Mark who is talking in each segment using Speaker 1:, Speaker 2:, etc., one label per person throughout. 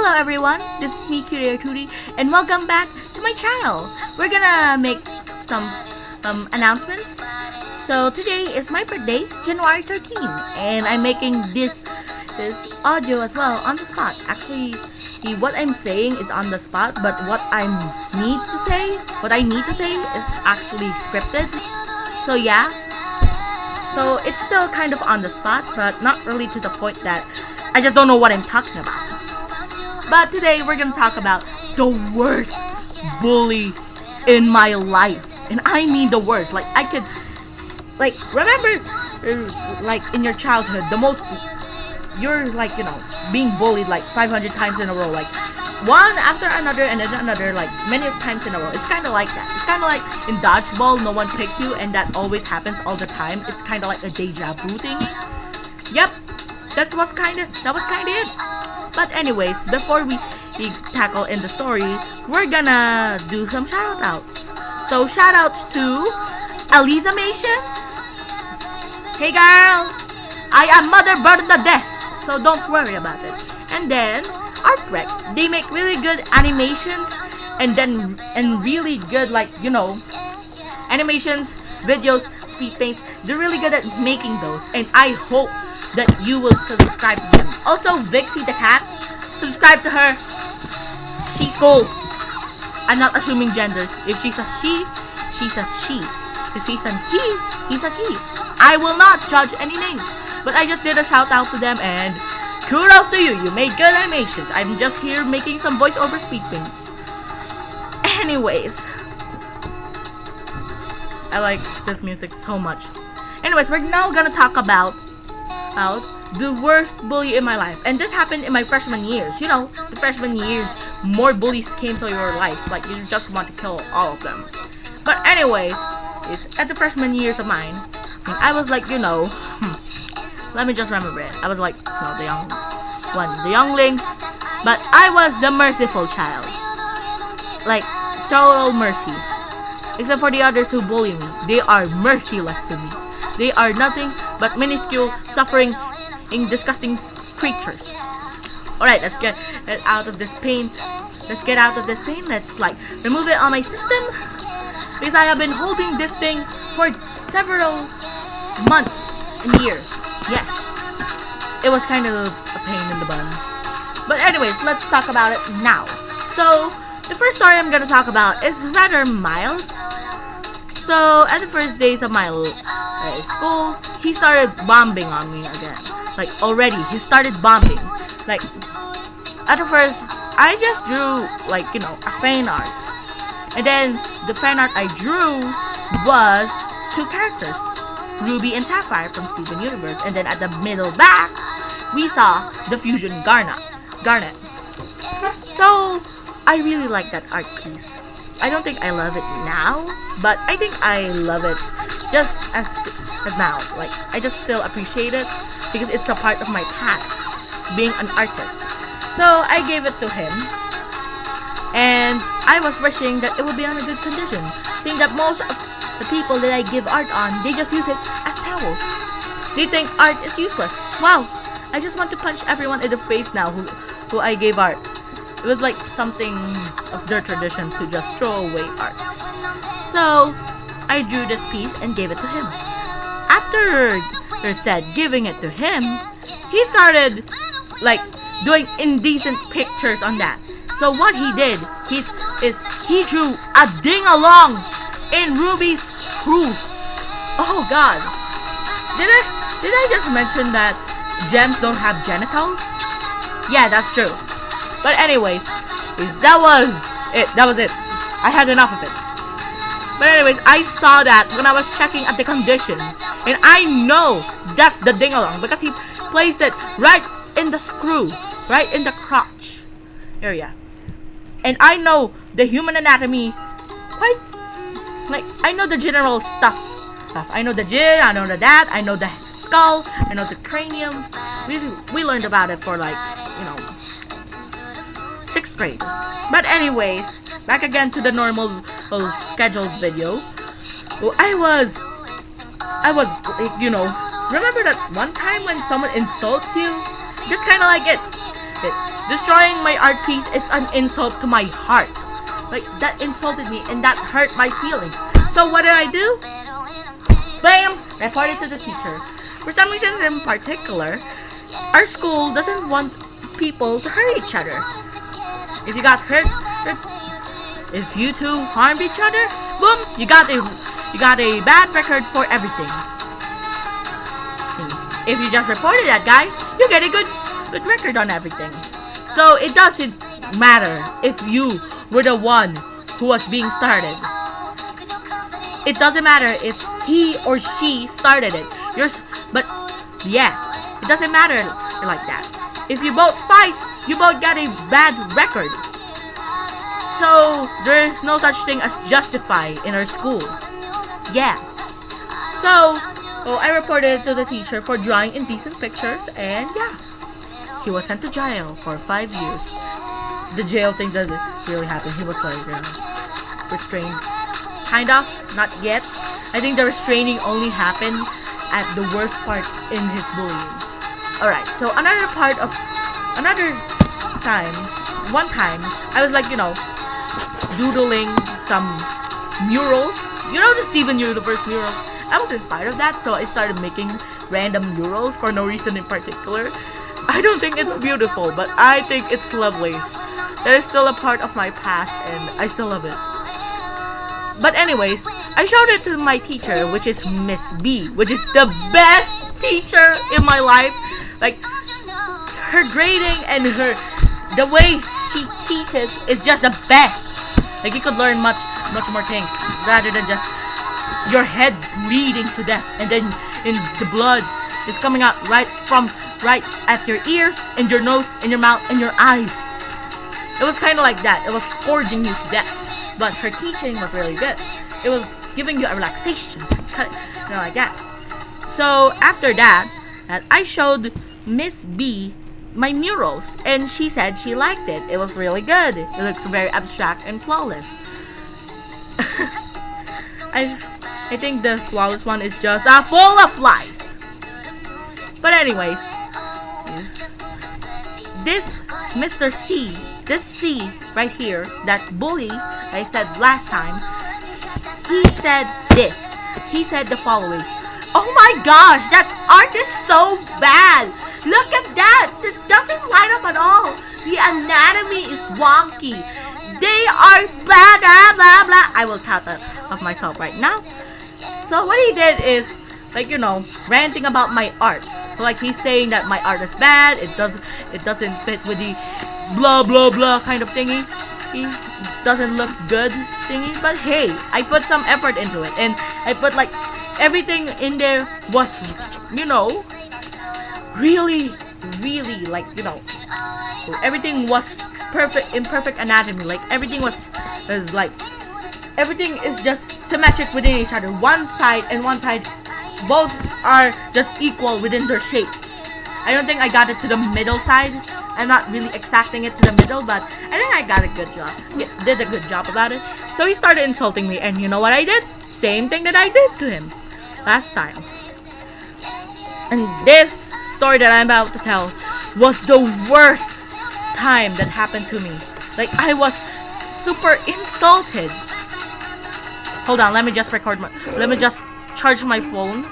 Speaker 1: Hello everyone, this is me, Tuttie, and welcome back to my channel. We're gonna make some announcements. So today is my birthday, January 13th, and I'm making this audio as well on the spot. Actually, what I'm saying is on the spot, but what I need to say is actually scripted. So yeah. So it's still kind of on the spot, but not really to the point that I just don't know what I'm talking about. But today we're gonna talk about the worst bully in my life. And I mean the worst. Like I could, remember, like in your childhood, you're like, being bullied like 500 times in a row, like one after another and then another, like many times in a row. It's kind of like that. It's kind of like in dodgeball, no one picked you, and that always happens all the time. It's kind of like a deja vu thing. Yep, that was kind of it. But anyways, before we tackle in the story, we're gonna do some shout outs. So shout outs to Eliza Mations. Hey girl, I am Mother Bernadette, so don't worry about it. And then Artwreck, they make really good animations and really good, animations, videos, SpeedPaint. They're really good at making those, and I hope that you will subscribe to them. Also, Vixie the cat, subscribe to her. She's cool. I'm not assuming genders. If she's a she, she's a she. If he's a he, he's a he. I will not judge any names, but I just did a shout out to them, and kudos to you. You made good animations. I'm just here making some voiceover SpeedPaint. Anyways, I like this music so much. Anyways, we're now gonna talk about the worst bully in my life, and this happened in my freshman years. The freshman years, more bullies came to your life, like you just want to kill all of them. But anyways, at the freshman years of mine, I was like, let me just remember it. I was like, the youngling, but I was the merciful child, like total mercy. Except for the others who bully me, they are merciless to me. They are nothing but minuscule, suffering, disgusting creatures. Alright, let's get out of this pain. Let's remove it on my system, because I have been holding this thing for several months and years. Yes, it was kind of a pain in the bum. But anyways, let's talk about it now. So the first story I'm gonna talk about is rather mild. So at the first days of my school, he started bombing on me again. Like already, he started bombing. Like at the first, I just drew a fan art, and then the fan art I drew was two characters, Ruby and Sapphire from Steven Universe, and then at the middle back, we saw the fusion Garnet. So I really like that art piece. I don't think I love it now, but I think I love it just as now. Like I just still appreciate it because it's a part of my past, being an artist. So I gave it to him, and I was wishing that it would be on a good condition, seeing that most of the people that I give art on, they just use it as towels. They think art is useless. Wow, I just want to punch everyone in the face now who I gave art. It was like something of their tradition to just throw away art. So I drew this piece and gave it to him. After giving it to him, he started doing indecent pictures on that. So what he did is he drew a ding-along in Ruby's crew. Oh God! Did I just mention that gems don't have genitals? Yeah, that's true. But anyways, that was it. I had enough of it. But anyways, I saw that when I was checking at the conditions, and I know that's the ding-along because he placed it right in the screw, right in the crotch area. And I know the human anatomy I know the general stuff. I know the gin, I know that, I know the skull, I know the cranium. We learned about it for 6th grade. But anyways, back again to the normal scheduled video. I was remember that one time when someone insults you? Just kind of like it. Destroying my art piece is an insult to my heart. Like, that insulted me and that hurt my feelings. So what did I do? Bam! Reported to the teacher. For some reason in particular, our school doesn't want people to hurt each other. If you got hurt, if you two harmed each other, boom, you got a bad record for everything. If you just reported that guy, you get a good record on everything. So it doesn't matter if you were the one who was being started. It doesn't matter if he or she started it. But yeah, it doesn't matter like that. If you both fight, you both got a bad record. So there is no such thing as justify in our school. Yeah. So I reported to the teacher for drawing indecent pictures, and yeah, he was sent to jail for 5 years. The jail thing doesn't really happen. He was like restrained. Kind of, not yet. I think the restraining only happened at the worst part in his bullying. Alright, so another time, one time, I was like, doodling some murals. You know the Steven Universe murals? I was inspired of that, so I started making random murals for no reason in particular. I don't think it's beautiful, but I think it's lovely. That is still a part of my past, and I still love it. But anyways, I showed it to my teacher, which is Miss B, which is the best teacher in my life. Like, her grading and the way she teaches is just the best. Like, you could learn much more things rather than just your head bleeding to death, and then the blood is coming out right at your ears and your nose and your mouth and your eyes. It was kind of like that. It was forging you to death. But her teaching was really good. It was giving you a relaxation, like that. So after that, I showed Miss B my murals, and she said she liked it. It was really good. It looks very abstract and flawless. I think the flawless one is just full of lies. But anyways, this Mr. C, this C right here, that bully I said last time, he said this. He said the following: "Oh my gosh, that art is so bad. Look at that. This doesn't line up at all. The anatomy is wonky. They are blah blah blah blah." I will tap that of myself right now. So what he did is, ranting about my art. So like, he's saying that my art is bad. It doesn't fit with the blah blah blah kind of thingy. He doesn't look good thingy. But hey, I put some effort into it, and I put everything in there was, really, everything was perfect, in perfect anatomy. Like, everything everything is just symmetric within each other. One side and one side, both are just equal within their shape. I don't think I got it to the middle side. I'm not really exacting it to the middle, but I think I got a good job. Did a good job about it. So he started insulting me, and you know what I did? Same thing that I did to him last time. And this story that I'm about to tell was the worst time that happened to me. Like, I was super insulted. Hold on, let me just charge my phone.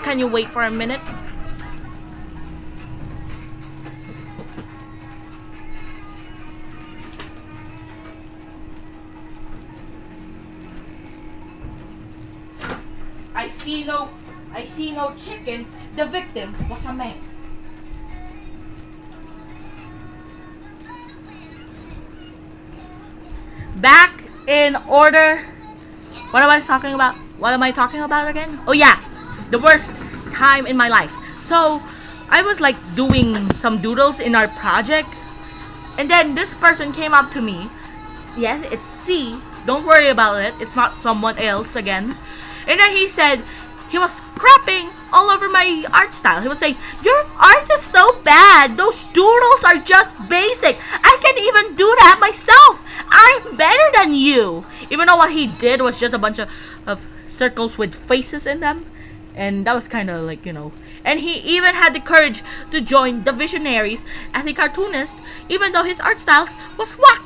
Speaker 1: Can you wait for a minute? I see no chickens. The victim was a man. Back in order. What am I talking about? What am I talking about again? Oh yeah, the worst time in my life. So I was doing some doodles in our project, and then this person came up to me. Yes, it's C. Don't worry about it. It's not someone else again. And then he said, he was crapping all over my art style. He was saying, "Your art is so bad. Those doodles are just basic. I can even do that myself. I'm better than you." Even though what he did was just a bunch of circles with faces in them. And that was kind of And he even had the courage to join the Visionaries as a cartoonist, even though his art styles was whack.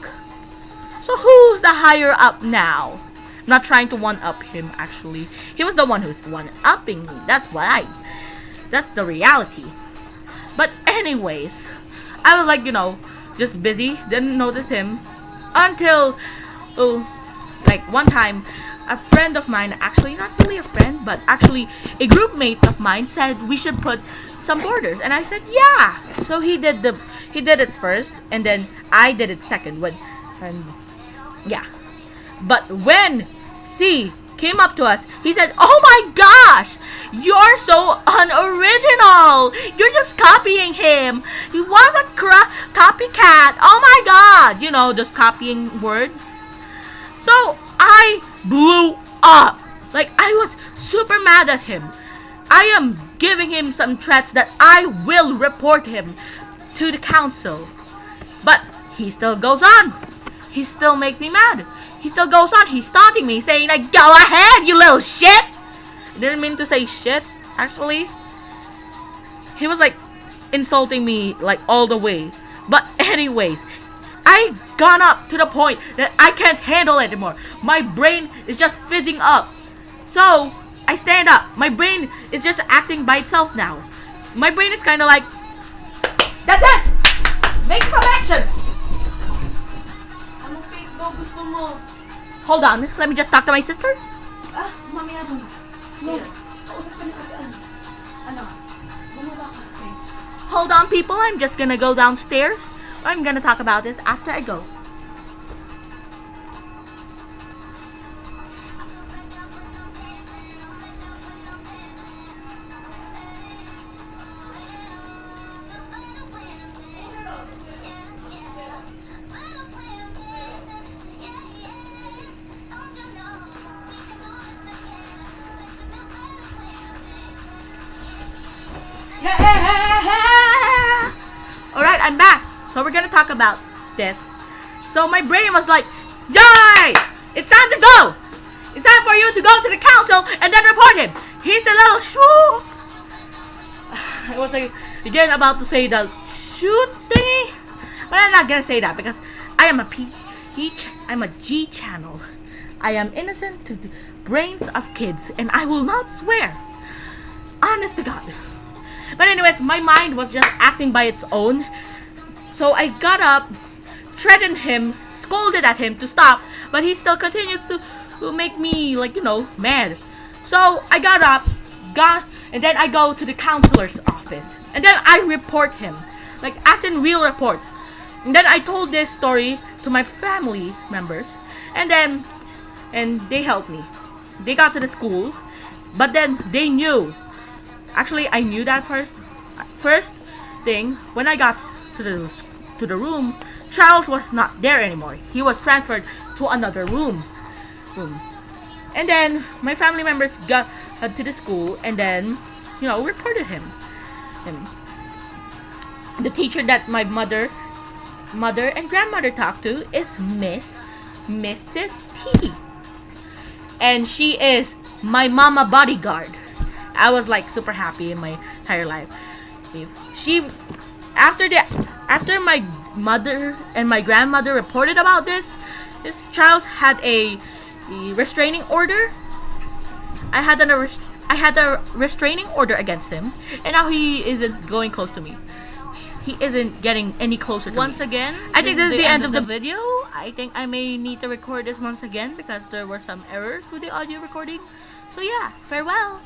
Speaker 1: So who's the higher up now? I'm not trying to one-up him, actually. He was the one who's one-upping me. That's why. That's the reality. But anyways, I was like, just busy. Didn't notice him. Until, like one time, a friend of mine, actually not really a friend, but actually a group mate of mine said we should put some borders. And I said, yeah. So he did it first, and then I did it second. Yeah. But when C came up to us, he said, oh my gosh, you're so unoriginal. You're just copying him. He was a copycat. Oh my god. Just copying words. So I blew up. Like, I was super mad at him. I am giving him some threats that I will report him to the council. But he still goes on. He still makes me mad. He still goes on. He's taunting me, saying like, go ahead, you little shit. Didn't mean to say shit, actually. He was like insulting me like all the way. But anyways, I gone up to the point that I can't handle it anymore. My brain is just fizzing up. So I stand up. My brain is just acting by itself now. My brain is kind of like, that's it. Make some action. Hold on. Let me just talk to my sister. Hold on, people. I'm just gonna go downstairs. I'm gonna talk about this after I go. Alright, I'm back. So we're gonna talk about this. So my brain was like, yay! It's time to go! It's time for you to go to the council and then report him. He's a little shoo. I was like, again about to say the shoot thingy. But I'm not gonna say that because I am I'm a G channel. I am innocent to the brains of kids and I will not swear. Honest to God. But anyways, my mind was just acting by its own. So I got up, threatened him, scolded at him to stop, but he still continues to make me like, mad. So I got up, and then I go to the counselor's office. And then I report him. Like, as in real report. And then I told this story to my family members. And they helped me. They got to the school. But then they knew. Actually, I knew that first thing, when I got to the room, Charles was not there anymore. He was transferred to another room. And then my family members got to the school and then, reported him. And the teacher that my mother and grandmother talked to is Mrs. T. And she is my mama bodyguard. I was like super happy in my entire life. After my mother and my grandmother reported about this Charles had a restraining order. I had a restraining order against him, and now he isn't going close to me. He isn't getting any closer to me. Once again, I think this is the end of the video. I think I may need to record this once again because there were some errors with the audio recording. So yeah, farewell.